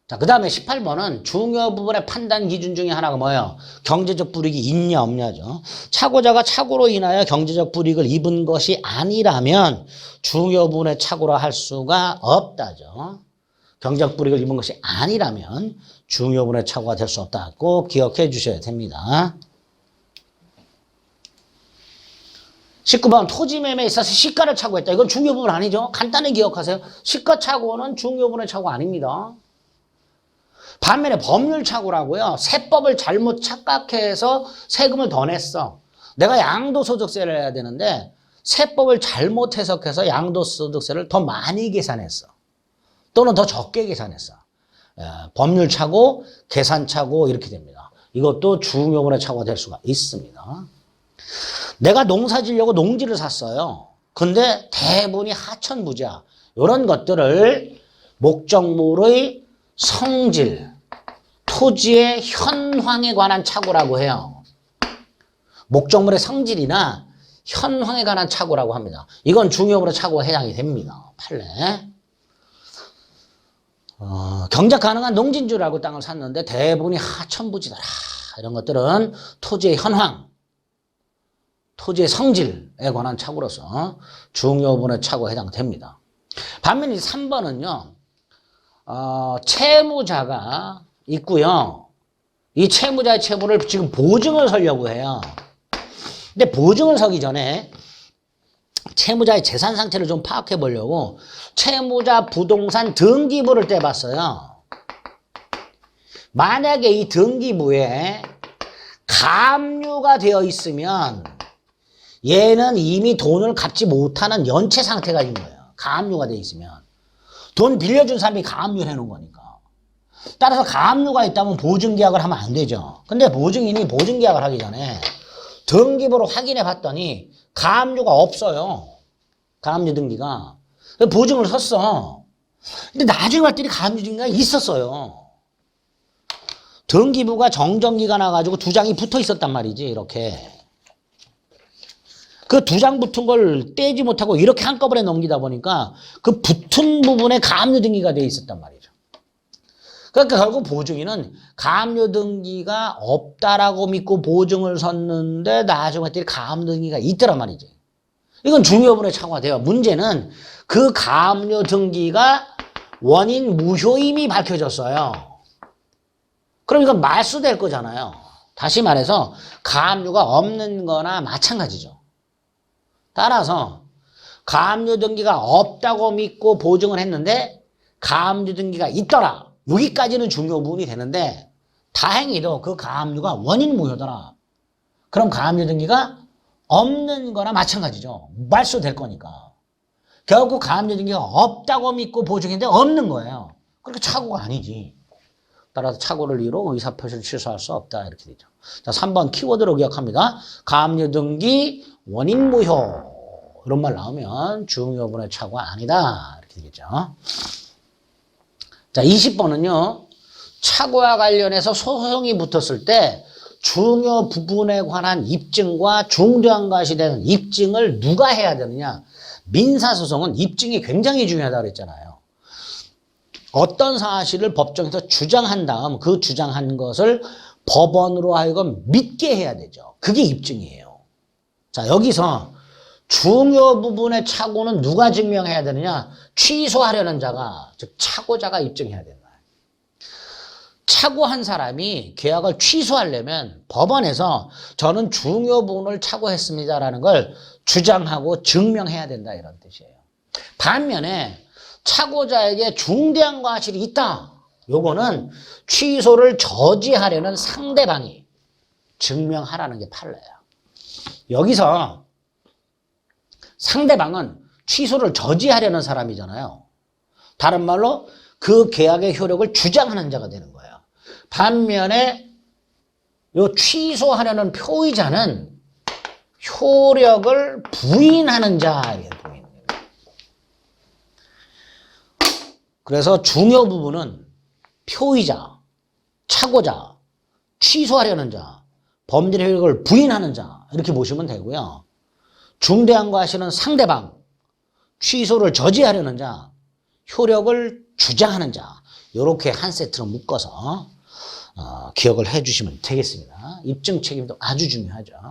자, 그 다음에 18번은 중요 부분의 판단 기준 중에 하나가 뭐예요? 경제적 불이익이 있냐 없냐죠. 차고자가 착오로 인하여 경제적 불이익을 입은 것이 아니라면 중요 부분의 착오라 할 수가 없다죠. 경제적 불이익을 입은 것이 아니라면 중요 부분의 착오가 될 수 없다. 꼭 기억해 주셔야 됩니다. 19번 토지 매매에 있어서 시가를 착오했다. 이건 중요 부분 아니죠. 간단히 기억하세요. 시가 착오는 중요 부분의 착오 아닙니다. 반면에 법률 착오라고요. 세법을 잘못 착각해서 세금을 더 냈어. 내가 양도소득세를 해야 되는데 세법을 잘못 해석해서 양도소득세를 더 많이 계산했어. 또는 더 적게 계산했어. 법률 착오, 계산 착오 이렇게 됩니다. 이것도 중요분의 착오가 될 수가 있습니다. 내가 농사 지려고 농지를 샀어요. 근데 대부분이 하천부지야. 이런 것들을 목적물의 성질, 토지의 현황에 관한 착오라고 해요. 목적물의 성질이나 현황에 관한 착오라고 합니다. 이건 중요분의 착오가 해당이 됩니다. 판례. 경작 가능한 농진주를 알고 땅을 샀는데 대부분이 하천부지더라. 이런 것들은 토지의 현황, 토지의 성질에 관한 착오로서 중요분의 착오에 해당됩니다. 반면에 3번은요. 채무자가 있고요. 이 채무자의 채무를 지금 보증을 서려고 해요. 근데 보증을 서기 전에 채무자의 재산 상태를 좀 파악해 보려고 채무자 부동산 등기부를 떼봤어요. 만약에 이 등기부에 가압류가 되어 있으면 얘는 이미 돈을 갚지 못하는 연체 상태가 있는 거예요. 가압류가 되어 있으면. 돈 빌려준 사람이 가압류를 해놓은 거니까. 따라서 가압류가 있다면 보증계약을 하면 안 되죠. 근데 보증인이 보증계약을 하기 전에 등기부로 확인해 봤더니 가압류가 없어요. 가압류 등기가. 보증을 섰어. 근데 나중에 봤더니 가압류 등기가 있었어요. 등기부가 정정기가 나가지고 두 장이 붙어 있었단 말이지. 이렇게. 그 두 장 붙은 걸 떼지 못하고 이렇게 한꺼번에 넘기다 보니까 그 붙은 부분에 가압류 등기가 되어 있었단 말이죠. 그러니까 결국 보증인은 가압류 등기가 없다라고 믿고 보증을 섰는데 나중에 봤더니 가압류 등기가 있더란 말이지. 이건 중요분의 착오가 돼요. 문제는 그 가압류 등기가 원인 무효임이 밝혀졌어요. 그럼 이건 말소될 거잖아요. 다시 말해서 가압류가 없는 거나 마찬가지죠. 따라서 가압류 등기가 없다고 믿고 보증을 했는데 가압류 등기가 있더라. 여기까지는 중요 부분이 되는데 다행히도 그 가압류가 원인 무효더라. 그럼 가압류 등기가 없는 거나 마찬가지죠. 말소될 거니까. 결국 가압류 등기가 없다고 믿고 보증했는데 없는 거예요. 그러니까 착오가 아니지. 따라서 착오를 이유로 의사표시를 취소할 수 없다. 이렇게 되죠. 자, 3번 키워드로 기억합니다. 가압류 등기 원인 무효. 이런 말 나오면 중요분의 착오가 아니다. 이렇게 되겠죠. 자, 20번은요. 착오와 관련해서 소송이 붙었을 때 중요 부분에 관한 입증과 중대한 것이 되는 입증을 누가 해야 되느냐. 민사소송은 입증이 굉장히 중요하다고 그랬잖아요. 어떤 사실을 법정에서 주장한 다음 그 주장한 것을 법원으로 하여금 믿게 해야 되죠. 그게 입증이에요. 자, 여기서 중요 부분의 착오는 누가 증명해야 되느냐? 취소하려는 자가, 즉 착오자가 입증해야 된다. 착오한 사람이 계약을 취소하려면 법원에서 저는 중요 부분을 착오했습니다라는 걸 주장하고 증명해야 된다 이런 뜻이에요. 반면에 착오자에게 중대한 과실이 있다. 요거는 취소를 저지하려는 상대방이 증명하라는 게 판례야. 여기서 상대방은 취소를 저지하려는 사람이잖아요. 다른 말로 그 계약의 효력을 주장하는 자가 되는 거예요. 반면에 요 취소하려는 표의자는 효력을 부인하는 자예요. 그래서 중요 부분은 표의자, 착오자, 취소하려는 자, 범죄의 효력을 부인하는 자 이렇게 보시면 되고요. 중대한 과실은 상대방, 취소를 저지하려는 자, 효력을 주장하는 자 요렇게 한 세트로 묶어서 기억을 해 주시면 되겠습니다. 입증 책임도 아주 중요하죠.